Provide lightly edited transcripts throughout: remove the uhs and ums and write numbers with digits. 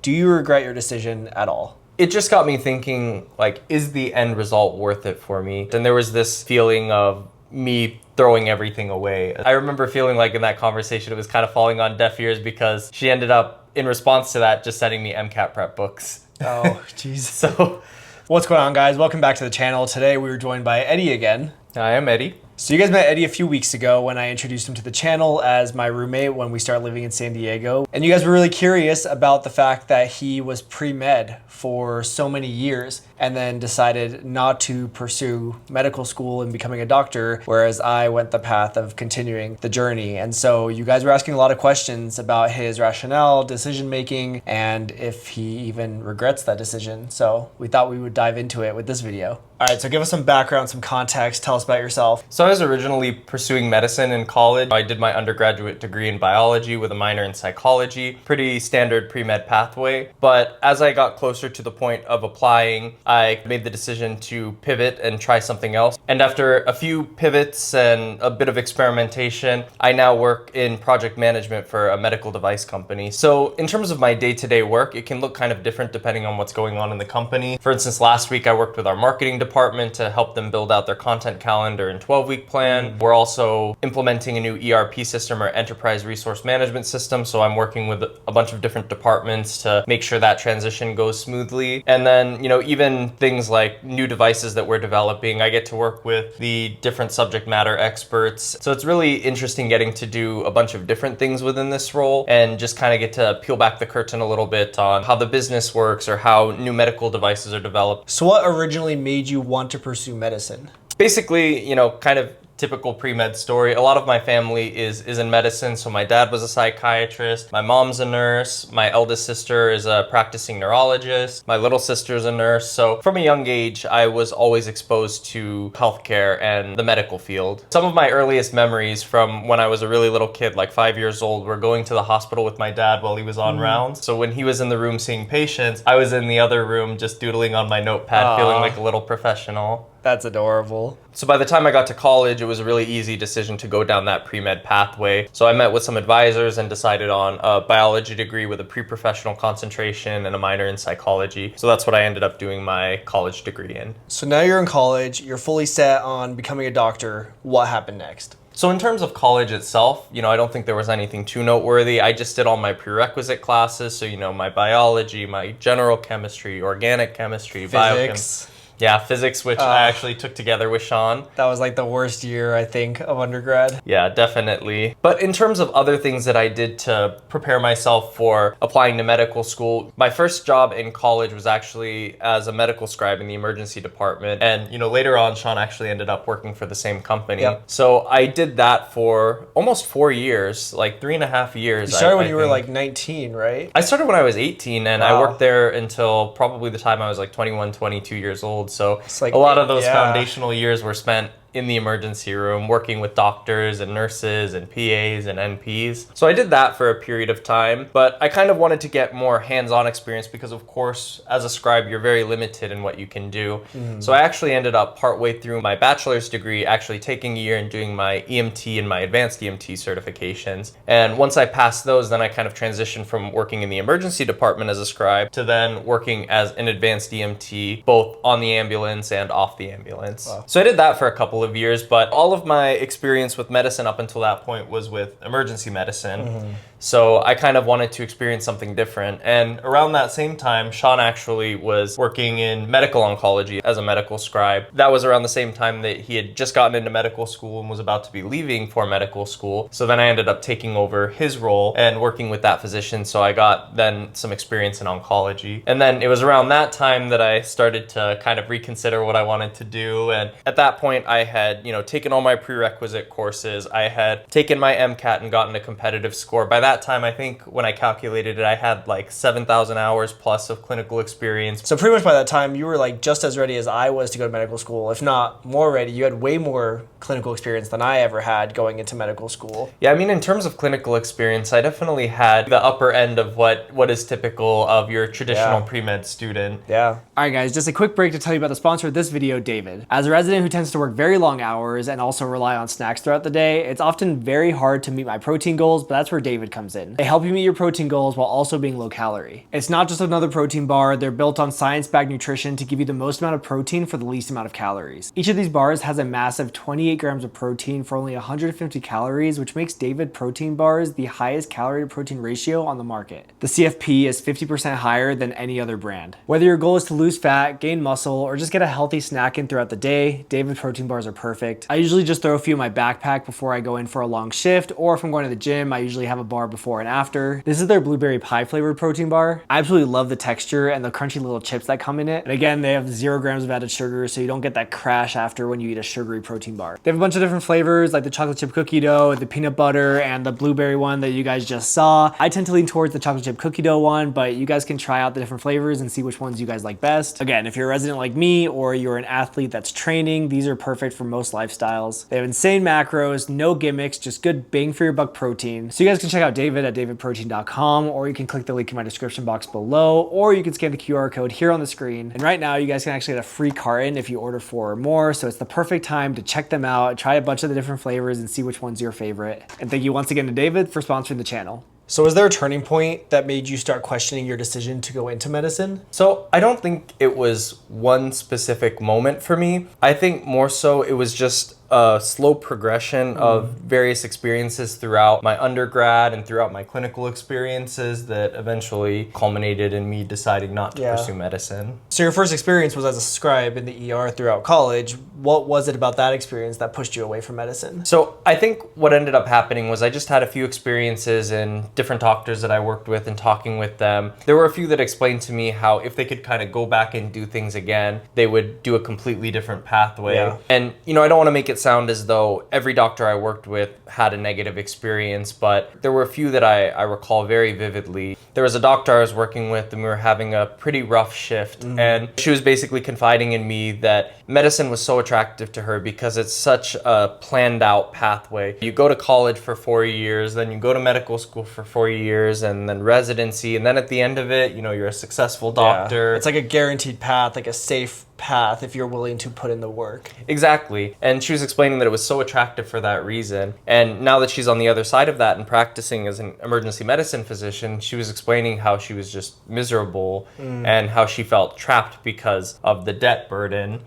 Do you regret your decision at all? It just got me thinking, like, is the end result worth it for me? And there was this feeling of me throwing everything away. I remember feeling like in that conversation it was kind of falling on deaf ears because she ended up, in response to that, just sending me MCAT prep books. Oh, jeez. So, what's going on, guys? Welcome back to the channel. Today we were joined by Eddie again. I am Eddie. So you guys met Eddie a few weeks ago when I introduced him to the channel as my roommate when we started living in San Diego. And you guys were really curious about the fact that he was pre-med for so many years and then decided not to pursue medical school and becoming a doctor, whereas I went the path of continuing the journey. And so you guys were asking a lot of questions about his rationale, decision-making, and if he even regrets that decision. So we thought we would dive into it with this video. All right, so give us some background, some context. Tell us about yourself. So I was originally pursuing medicine in college. I did my undergraduate degree in biology with a minor in psychology. Pretty standard pre-med pathway. But as I got closer to the point of applying, I made the decision to pivot and try something else. And after a few pivots and a bit of experimentation, I now work in project management for a medical device company. So in terms of my day-to-day work, it can look kind of different depending on what's going on in the company. For instance, last week I worked with our marketing department to help them build out their content calendar and 12-week plan. We're also implementing a new ERP system, or enterprise resource management system. So I'm working with a bunch of different departments to make sure that transition goes smoothly. And then, even things like new devices that we're developing, I get to work with the different subject matter experts. So it's really interesting getting to do a bunch of different things within this role and just kind of get to peel back the curtain a little bit on how the business works or how new medical devices are developed. So what originally made you want to pursue medicine? Basically, kind of typical pre-med story. A lot of my family is in medicine. So my dad was a psychiatrist, my mom's a nurse, my eldest sister is a practicing neurologist, my little sister's a nurse. So from a young age, I was always exposed to healthcare and the medical field. Some of my earliest memories from when I was a really little kid, like 5 years old, were going to the hospital with my dad while he was on rounds. So when he was in the room seeing patients, I was in the other room just doodling on my notepad, feeling like a little professional. That's adorable. So by the time I got to college, it was a really easy decision to go down that pre-med pathway. So I met with some advisors and decided on a biology degree with a pre-professional concentration and a minor in psychology. So that's what I ended up doing my college degree in. So now you're in college, you're fully set on becoming a doctor. What happened next? So in terms of college itself, I don't think there was anything too noteworthy. I just did all my prerequisite classes. So, my biology, my general chemistry, organic chemistry, physics. Yeah, physics, which I actually took together with Sean. That was like the worst year, I think, of undergrad. Yeah, definitely. But in terms of other things that I did to prepare myself for applying to medical school, my first job in college was actually as a medical scribe in the emergency department. And, later on, Sean actually ended up working for the same company. Yep. So I did that for almost 4 years, like 3.5 years. You started when you were like 19, right? I started when I was 18, and I worked there until probably the time I was like 21, 22 years old. So like, a lot of those foundational years were spent in the emergency room, working with doctors and nurses and PAs and NPs. So I did that for a period of time, but I kind of wanted to get more hands-on experience because, of course, as a scribe, you're very limited in what you can do. So I actually ended up partway through my bachelor's degree actually taking a year and doing my EMT and my advanced EMT certifications. And once I passed those, then I kind of transitioned from working in the emergency department as a scribe to then working as an advanced EMT, both on the ambulance and off the ambulance. Wow. So I did that for a couple of years, but all of my experience with medicine up until that point was with emergency medicine. So I kind of wanted to experience something different. And around that same time, Sean actually was working in medical oncology as a medical scribe. That was around the same time that he had just gotten into medical school and was about to be leaving for medical school. So then I ended up taking over his role and working with that physician. So I got then some experience in oncology. And then it was around that time that I started to kind of reconsider what I wanted to do. And at that point, I had, taken all my prerequisite courses. I had taken my MCAT and gotten a competitive score. By that time, I think when I calculated it, I had like 7,000 hours plus of clinical experience. So pretty much by that time, you were like just as ready as I was to go to medical school, if not more ready. You had way more clinical experience than I ever had going into medical school. Yeah, I mean, in terms of clinical experience, I definitely had the upper end of what is typical of your traditional pre-med student. Yeah. All right, guys, just a quick break to tell you about the sponsor of this video, David. As a resident who tends to work very long hours and also rely on snacks throughout the day, it's often very hard to meet my protein goals, but that's where David comes comes in. They help you meet your protein goals while also being low calorie. It's not just another protein bar, they're built on science-backed nutrition to give you the most amount of protein for the least amount of calories. Each of these bars has a massive 28 grams of protein for only 150 calories, which makes David protein bars the highest calorie to protein ratio on the market. The CFP is 50% higher than any other brand. Whether your goal is to lose fat, gain muscle, or just get a healthy snack in throughout the day, David protein bars are perfect. I usually just throw a few in my backpack before I go in for a long shift, or if I'm going to the gym, I usually have a bar before and after. This is their blueberry pie flavored protein bar. I absolutely love the texture and the crunchy little chips that come in it. And again, they have 0 grams of added sugar, so you don't get that crash after when you eat a sugary protein bar. They have a bunch of different flavors like the chocolate chip cookie dough, the peanut butter, and the blueberry one that you guys just saw. I tend to lean towards the chocolate chip cookie dough one, but you guys can try out the different flavors and see which ones you guys like best. Again, if you're a resident like me or you're an athlete that's training, these are perfect for most lifestyles. They have insane macros, no gimmicks, just good bang for your buck protein. So you guys can check out David at davidprotein.com, or you can click the link in my description box below, or you can scan the QR code here on the screen. And right now you guys can actually get a free carton if you order 4 or more. So it's the perfect time to check them out, try a bunch of the different flavors and see which one's your favorite. And thank you once again to David for sponsoring the channel. So was there a turning point that made you start questioning your decision to go into medicine? So I don't think it was one specific moment for me. I think more so it was just a slow progression of various experiences throughout my undergrad and throughout my clinical experiences that eventually culminated in me deciding not to pursue medicine. So your first experience was as a scribe in the ER throughout college. What was it about that experience that pushed you away from medicine? So I think what ended up happening was I just had a few experiences in different doctors that I worked with and talking with them. There were a few that explained to me how if they could kind of go back and do things again, they would do a completely different pathway. And, you know, I don't want to make it sound as though every doctor I worked with had a negative experience, but there were a few that I recall very vividly. There was a doctor I was working with and we were having a pretty rough shift, and she was basically confiding in me that medicine was so attractive to her because it's such a planned out pathway. You go to college for 4 years, then you go to medical school for 4 years, and then residency, and then at the end of it, you know, you're a successful doctor. It's like a guaranteed path, like a safe path if you're willing to put in the work. Exactly. And she was explaining that it was so attractive for that reason. And now that she's on the other side of that and practicing as an emergency medicine physician, she was explaining how she was just miserable and how she felt trapped because of the debt burden.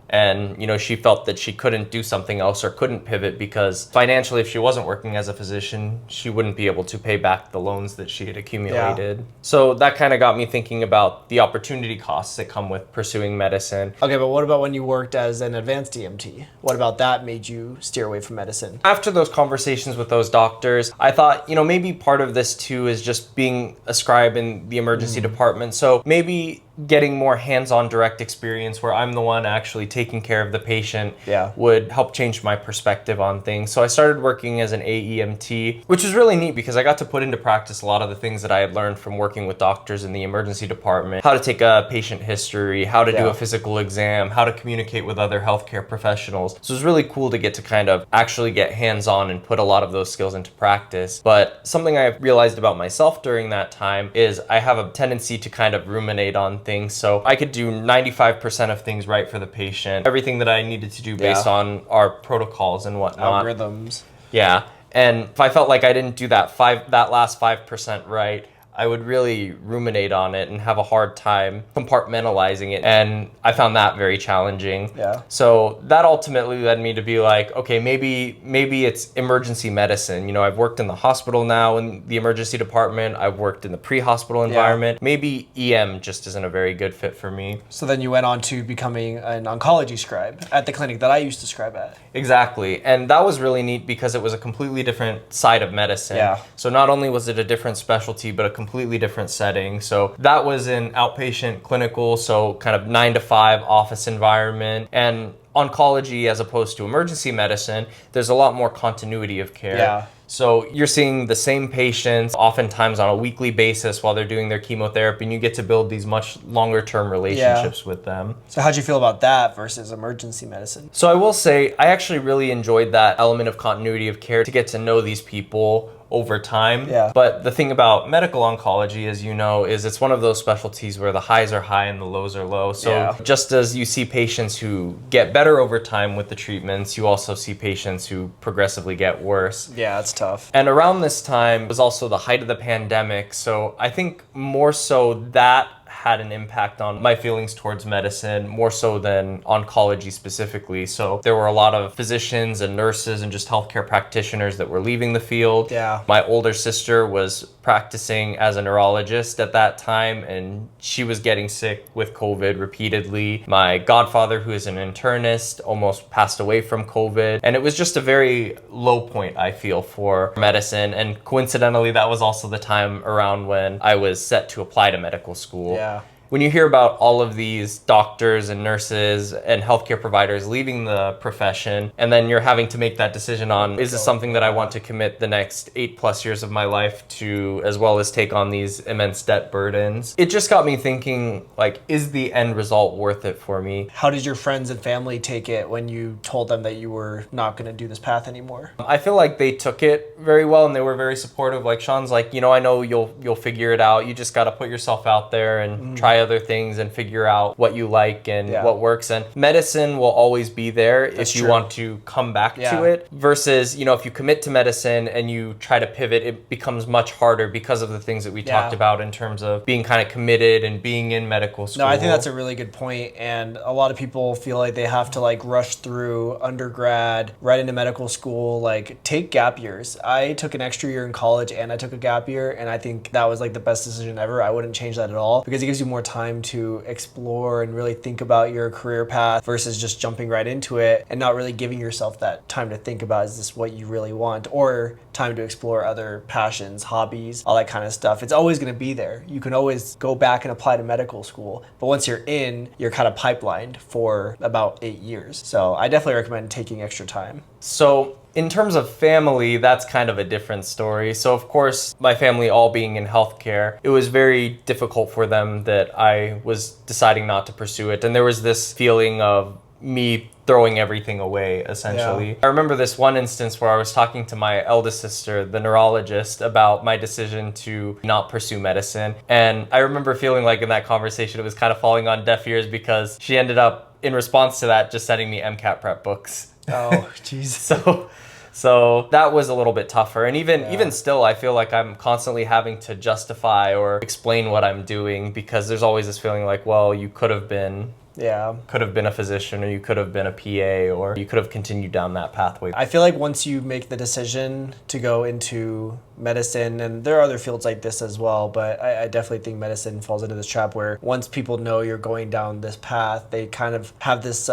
And, you know, she felt that she couldn't do something else or couldn't pivot because financially, if she wasn't working as a physician, she wouldn't be able to pay back the loans that she had accumulated. So that kind of got me thinking about the opportunity costs that come with pursuing medicine. Okay, but what about when you worked as an advanced EMT? What about that made you steer away from medicine? After those conversations with those doctors, I thought, you know, maybe part of this too is just being a scribe in the emergency department. So maybe getting more hands-on direct experience where I'm the one actually taking care of the patient would help change my perspective on things. So I started working as an AEMT, which was really neat because I got to put into practice a lot of the things that I had learned from working with doctors in the emergency department. How to take a patient history, how to do a physical exam, how to communicate with other healthcare professionals. So it was really cool to get to kind of actually get hands-on and put a lot of those skills into practice. But something I realized about myself during that time is I have a tendency to kind of ruminate on things. So I could do 95% of things right for the patient, everything that I needed to do based on our protocols and whatnot. Algorithms. Yeah. And if I felt like I didn't do that last 5% right, I would really ruminate on it and have a hard time compartmentalizing it. And I found that very challenging. So that ultimately led me to be like, okay, maybe it's emergency medicine. You know, I've worked in the hospital now in the emergency department. I've worked in the pre-hospital environment. Maybe EM just isn't a very good fit for me. So then you went on to becoming an oncology scribe at the clinic that I used to scribe at. Exactly. And that was really neat because it was a completely different side of medicine. So not only was it a different specialty, but a completely different setting. So that was in outpatient clinical, so kind of 9 to 5 office environment. And oncology, as opposed to emergency medicine, there's a lot more continuity of care. So you're seeing the same patients oftentimes on a weekly basis while they're doing their chemotherapy, and you get to build these much longer term relationships with them. So how'd you feel about that versus emergency medicine? So I will say I actually really enjoyed that element of continuity of care, to get to know these people over time. Yeah. But the thing about medical oncology, as you know, is it's one of those specialties where the highs are high and the lows are low. So just as you see patients who get better over time with the treatments, you also see patients who progressively get worse. Yeah, it's tough. And around this time was also the height of the pandemic. So I think more so that had an impact on my feelings towards medicine, more so than oncology specifically. So there were a lot of physicians and nurses and just healthcare practitioners that were leaving the field. Yeah. My older sister was practicing as a neurologist at that time, and she was getting sick with COVID repeatedly. My godfather, who is an internist, almost passed away from COVID. And it was just a very low point, I feel, for medicine. And coincidentally, that was also the time around when I was set to apply to medical school. Yeah. When you hear about all of these doctors and nurses and healthcare providers leaving the profession, and then you're having to make that decision on, is this something that I want to commit the next 8+ years of my life to, as well as take on these immense debt burdens? It just got me thinking, like, is the end result worth it for me? How did your friends and family take it when you told them that you were not going to do this path anymore? I feel like they took it very well, and they were very supportive. Like, Sean's like, you know, I know you'll figure it out. You just got to put yourself out there and try other things and figure out what you like and what works. And medicine will always be there if you want to come back to it, versus, you know, if you commit to medicine and you try to pivot, it becomes much harder because of the things that we talked about in terms of being kind of committed and being in medical school. No, I think that's a really good point. And a lot of people feel like they have to like rush through undergrad right into medical school, like take gap years. I took an extra year in college and I took a gap year, and I think that was like the best decision ever. I wouldn't change that at all, because it gives you more time to explore and really think about your career path versus just jumping right into it and not really giving yourself that time to think about, is this what you really want, or time to explore other passions, hobbies, all that kind of stuff. It's always going to be there. You can always go back and apply to medical school, but once you're in, you're kind of pipelined for about 8 years. So I definitely recommend taking extra time. So in terms of family, that's kind of a different story. So of course, my family all being in healthcare, it was very difficult for them that I was deciding not to pursue it. And there was this feeling of me throwing everything away, essentially. Yeah. I remember this one instance where I was talking to my eldest sister, the neurologist, about my decision to not pursue medicine. And I remember feeling like in that conversation, it was kind of falling on deaf ears, because she ended up, in response to that, just sending me MCAT prep books. Oh, jeez. So that was a little bit tougher. And even still, I feel like I'm constantly having to justify or explain what I'm doing, because there's always this feeling like, well, you could have been a physician, or you could have been a PA, or you could have continued down that pathway. I feel like once you make the decision to go into medicine, and there are other fields like this as well, but I definitely think medicine falls into this trap where once people know you're going down this path, they kind of have this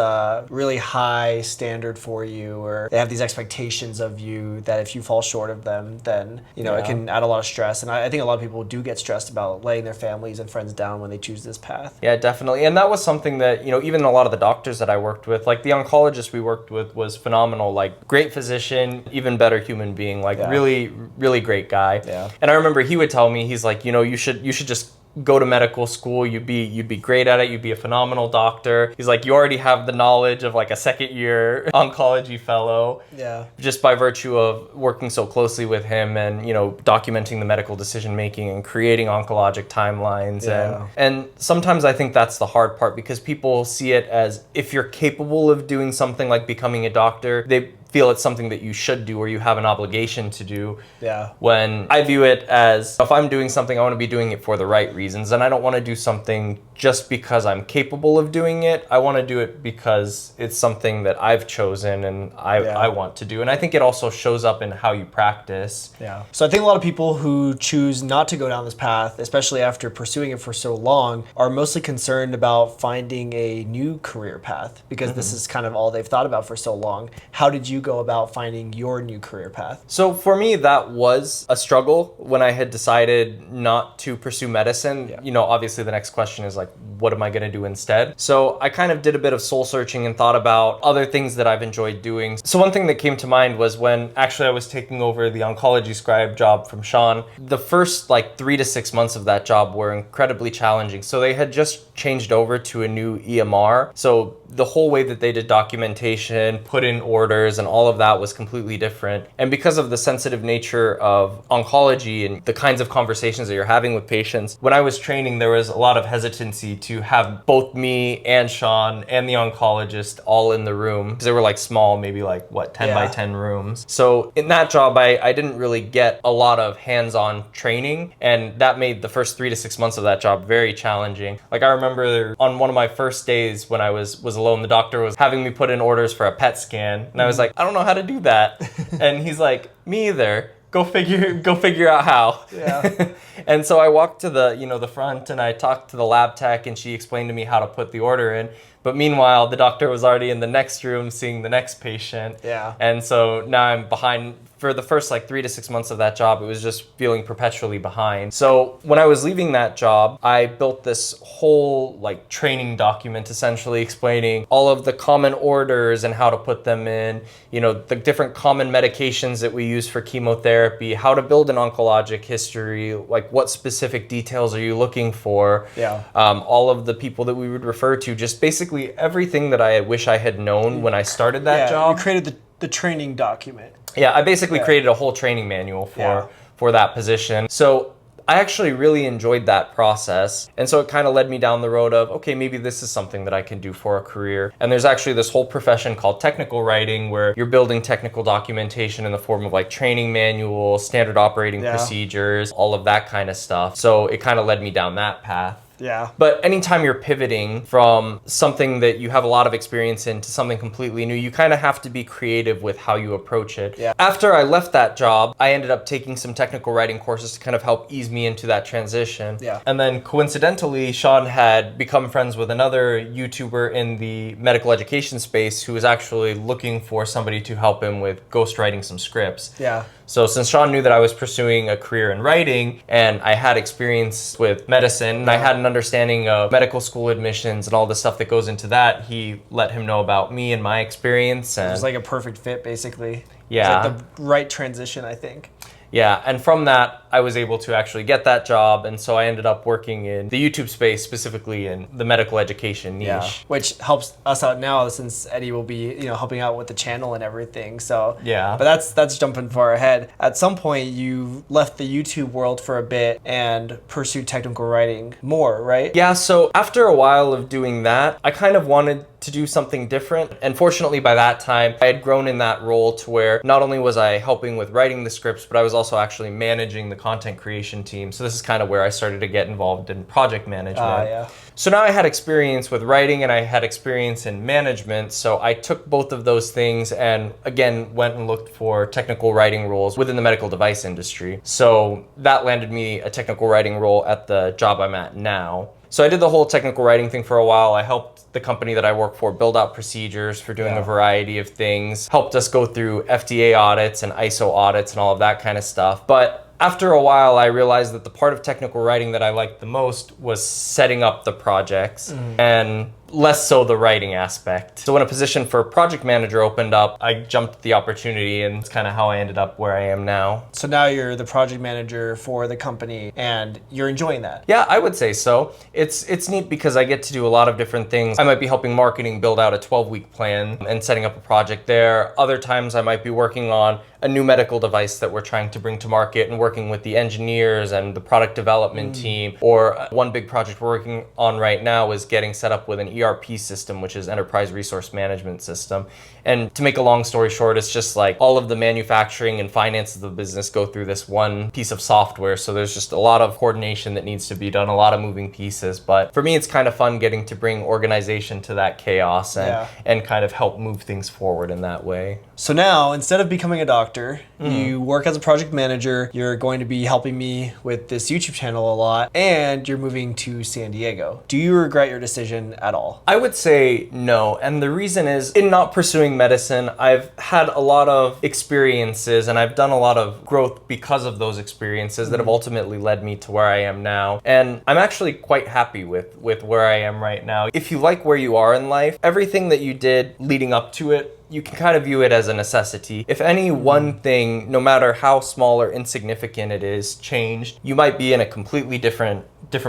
really high standard for you, or they have these expectations of you that if you fall short of them, then, you know, it can add a lot of stress. And I think a lot of people do get stressed about letting their families and friends down when they choose this path. Yeah, definitely. And that was something that, you know, even a lot of the doctors that I worked with, like the oncologist we worked with was phenomenal, like great physician, even better human being, like really, really great guy. Yeah. And I remember he would tell me, he's like, you know, you should just go to medical school. You'd be great at it. You'd be a phenomenal doctor. He's like, you already have the knowledge of like a second year oncology fellow. Yeah. Just by virtue of working so closely with him and, you know, documenting the medical decision making and creating oncologic timelines. Yeah. And sometimes I think that's the hard part, because people see it as, if you're capable of doing something like becoming a doctor, they feel it's something that you should do or you have an obligation to do. Yeah. When I view it as, if I'm doing something, I want to be doing it for the right reasons. And I don't want to do something just because I'm capable of doing it. I want to do it because it's something that I've chosen and I want to do. And I think it also shows up in how you practice. Yeah. So I think a lot of people who choose not to go down this path, especially after pursuing it for so long, are mostly concerned about finding a new career path, because this is kind of all they've thought about for so long. How did you go about finding your new career path? So for me, that was a struggle when I had decided not to pursue medicine. Yeah. You know, obviously the next question is like, what am I going to do instead? So I kind of did a bit of soul searching and thought about other things that I've enjoyed doing. So one thing that came to mind was when actually I was taking over the oncology scribe job from Sean. The first like 3 to 6 months of that job were incredibly challenging. So they had just changed over to a new EMR. So the whole way that they did documentation, put in orders, and all of that was completely different. And because of the sensitive nature of oncology and the kinds of conversations that you're having with patients, when I was training, there was a lot of hesitancy to have both me and Sean and the oncologist all in the room, because they were like small, maybe like 10 by 10 rooms. So in that job, I didn't really get a lot of hands-on training, and that made the first 3 to 6 months of that job very challenging. Like I remember on one of my first days when I was alone, the doctor was having me put in orders for a PET scan, and I was like, I don't know how to do that. And he's like, me either. Go figure out how. Yeah. And so I walked to the front, and I talked to the lab tech, and she explained to me how to put the order in. But meanwhile, the doctor was already in the next room seeing the next patient. Yeah. And so now I'm behind. For the first 3 to 6 months of that job, it was just feeling perpetually behind. So when I was leaving that job, I built this whole training document essentially explaining all of the common orders and how to put them in, the different common medications that we use for chemotherapy, how to build an oncologic history, what specific details are you looking for, all of the people that we would refer to, just basically everything that I wish I had known when I started that job. You created the training document. Yeah, I basically created a whole training manual for that position. So I actually really enjoyed that process. And so it kind of led me down the road of, okay, maybe this is something that I can do for a career. And there's actually this whole profession called technical writing, where you're building technical documentation in the form of training manuals, standard operating procedures, all of that kind of stuff. So it kind of led me down that path. Yeah. But anytime you're pivoting from something that you have a lot of experience in to something completely new, you kind of have to be creative with how you approach it. Yeah. After I left that job, I ended up taking some technical writing courses to kind of help ease me into that transition. Yeah. And then coincidentally, Sean had become friends with another YouTuber in the medical education space who was actually looking for somebody to help him with ghostwriting some scripts. Yeah. So since Sean knew that I was pursuing a career in writing, and I had experience with medicine, and I had an understanding of medical school admissions and all the stuff that goes into that, he let him know about me and my experience. And it was like a perfect fit, basically. Yeah. It was the right transition, I think. Yeah, and from that, I was able to actually get that job, and so I ended up working in the YouTube space, specifically in the medical education niche. Yeah, which helps us out now, since Eddie will be, helping out with the channel and everything. So yeah, but that's jumping far ahead. At some point, you left the YouTube world for a bit and pursued technical writing more, right? Yeah. So after a while of doing that, I kind of wanted to do something different. And fortunately, by that time, I had grown in that role to where not only was I helping with writing the scripts, but I was also actually managing the content creation team. So this is kind of where I started to get involved in project management. Yeah. So now I had experience with writing and I had experience in management. So I took both of those things and again went and looked for technical writing roles within the medical device industry. So that landed me a technical writing role at the job I'm at now. So I did the whole technical writing thing for a while. I helped the company that I work for build out procedures for doing a variety of things, helped us go through FDA audits and ISO audits and all of that kind of stuff. But after a while, I realized that the part of technical writing that I liked the most was setting up the projects and less so the writing aspect. So when a position for project manager opened up, I jumped at the opportunity, and it's kind of how I ended up where I am now. So now you're the project manager for the company and you're enjoying that? Yeah, I would say so. It's neat because I get to do a lot of different things. I might be helping marketing build out a 12-week plan and setting up a project there. Other times I might be working on a new medical device that we're trying to bring to market and working with the engineers and the product development team. Or one big project we're working on right now is getting set up with an ERP system, which is Enterprise Resource Management System. And to make a long story short, it's just all of the manufacturing and finances of the business go through this one piece of software. So there's just a lot of coordination that needs to be done, a lot of moving pieces. But for me, it's kind of fun getting to bring organization to that chaos and kind of help move things forward in that way. So now, instead of becoming a doctor, you work as a project manager, you're going to be helping me with this YouTube channel a lot, and you're moving to San Diego. Do you regret your decision at all? I would say no. And the reason is, in not pursuing medicine, I've had a lot of experiences and I've done a lot of growth because of those experiences that have ultimately led me to where I am now. And I'm actually quite happy with where I am right now. If you like where you are in life, everything that you did leading up to it, you can kind of view it as a necessity. If any one thing, no matter how small or insignificant it is, changed, you might be in a completely different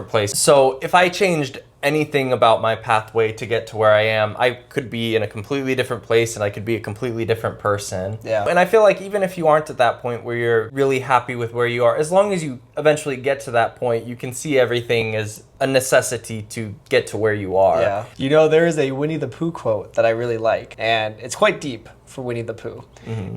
place. So if I changed anything about my pathway to get to where I am, I could be in a completely different place and I could be a completely different person. Yeah. And I feel like even if you aren't at that point where you're really happy with where you are, as long as you eventually get to that point, you can see everything as a necessity to get to where you are. Yeah. You know, there is a Winnie the Pooh quote that I really like, and it's quite deep for Winnie the Pooh.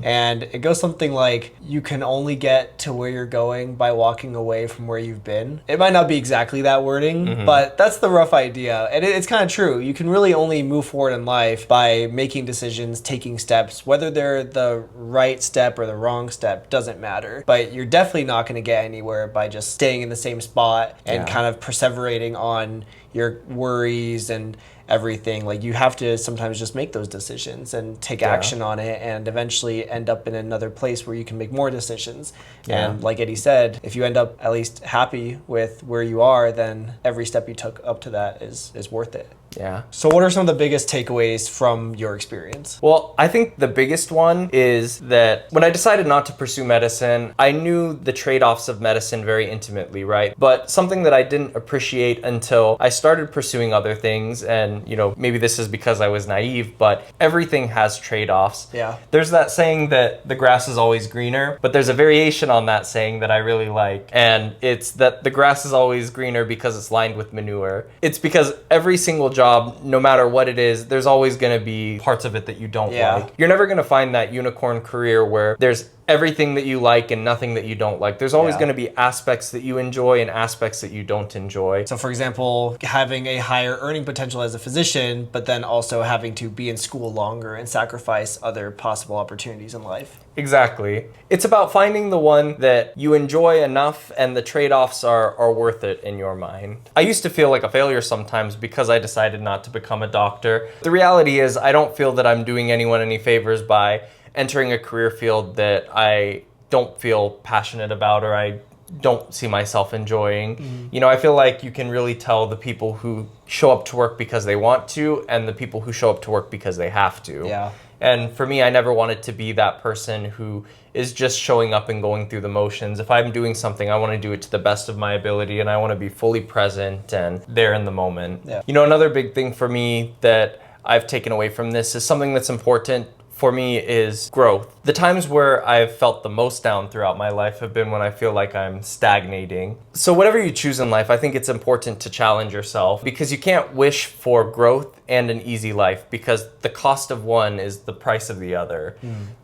And it goes something like, you can only get to where you're going by walking away from where you've been. It might not be exactly that wording, but that's the rough idea. And it's kind of true. You can really only move forward in life by making decisions, taking steps, whether they're the right step or the wrong step, doesn't matter. But you're definitely not going to get anywhere by just staying in the same spot and kind of perseverating on your worries and everything. Like, you have to sometimes just make those decisions and take action on it, and eventually end up in another place where you can make more decisions. And like Eddie said, if you end up at least happy with where you are, then every step you took up to that is worth it. Yeah. So what are some of the biggest takeaways from your experience? Well, I think the biggest one is that when I decided not to pursue medicine, I knew the trade-offs of medicine very intimately, right? But something that I didn't appreciate until I started pursuing other things, and, you know, maybe this is because I was naive, but everything has trade-offs. Yeah. There's that saying that the grass is always greener, but there's a variation on that saying that I really like, and it's that the grass is always greener because it's lined with manure. It's because every single job, no matter what it is, there's always going to be parts of it that you don't like. You're never going to find that unicorn career where there's everything that you like and nothing that you don't like. There's always going to be aspects that you enjoy and aspects that you don't enjoy. So for example, having a higher earning potential as a physician, but then also having to be in school longer and sacrifice other possible opportunities in life. Exactly. It's about finding the one that you enjoy enough and the trade-offs are worth it in your mind. I used to feel like a failure sometimes because I decided not to become a doctor. The reality is, I don't feel that I'm doing anyone any favors by entering a career field that I don't feel passionate about or I don't see myself enjoying. You know, I feel like you can really tell the people who show up to work because they want to and the people who show up to work because they have to. Yeah. And for me, I never wanted to be that person who is just showing up and going through the motions. If I'm doing something, I want to do it to the best of my ability, and I want to be fully present and there in the moment. Yeah. You know, another big thing for me that I've taken away from this is something that's important for me is growth. The times where I've felt the most down throughout my life have been when I feel like I'm stagnating. So whatever you choose in life, I think it's important to challenge yourself, because you can't wish for growth and an easy life, because the cost of one is the price of the other.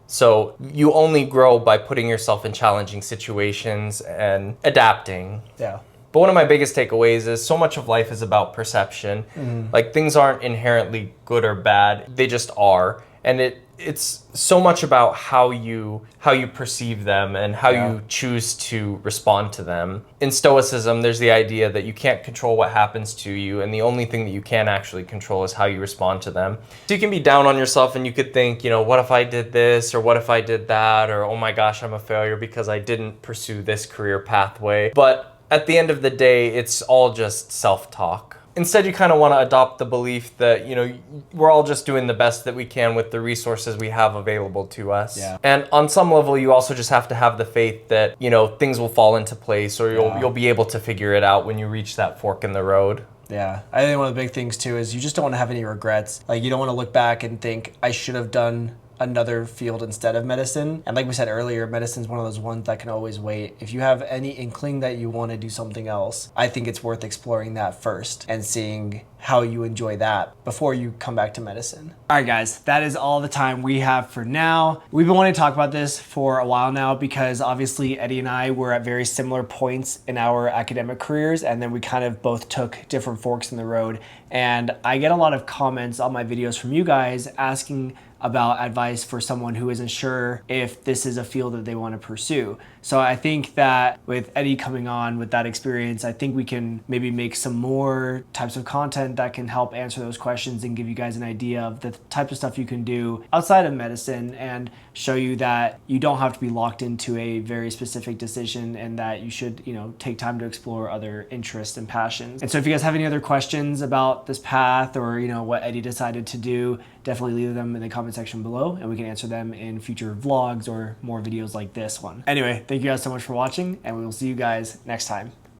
So you only grow by putting yourself in challenging situations and adapting. Yeah. But one of my biggest takeaways is so much of life is about perception. Like, things aren't inherently good or bad, they just are. And it's so much about how you perceive them and how you choose to respond to them. In Stoicism, there's the idea that you can't control what happens to you, and the only thing that you can actually control is how you respond to them. So you can be down on yourself and you could think, you know, what if I did this, or what if I did that, or oh my gosh, I'm a failure because I didn't pursue this career pathway. But at the end of the day, it's all just self-talk. Instead, you kind of want to adopt the belief that, you know, we're all just doing the best that we can with the resources we have available to us. Yeah. And on some level, you also just have to have the faith that, you know, things will fall into place, or you'll be able to figure it out when you reach that fork in the road. Yeah, I think one of the big things too is you just don't want to have any regrets. Like, you don't want to look back and think, I should have done another field instead of medicine. And like we said earlier, medicine is one of those ones that can always wait. If you have any inkling that you want to do something else, I think it's worth exploring that first and seeing how you enjoy that before you come back to medicine. All right, guys, that is all the time we have for now. We've been wanting to talk about this for a while now because obviously Eddie and I were at very similar points in our academic careers, and then we kind of both took different forks in the road. And I get a lot of comments on my videos from you guys asking about advice for someone who isn't sure if this is a field that they want to pursue. So I think that with Eddie coming on with that experience, I think we can maybe make some more types of content that can help answer those questions and give you guys an idea of the type of stuff you can do outside of medicine, and show you that you don't have to be locked into a very specific decision, and that you should, you know, take time to explore other interests and passions. And so if you guys have any other questions about this path, or, you know, what Eddie decided to do, definitely leave them in the comment section below and we can answer them in future vlogs or more videos like this one. Anyway, thank you guys so much for watching, and we will see you guys next time.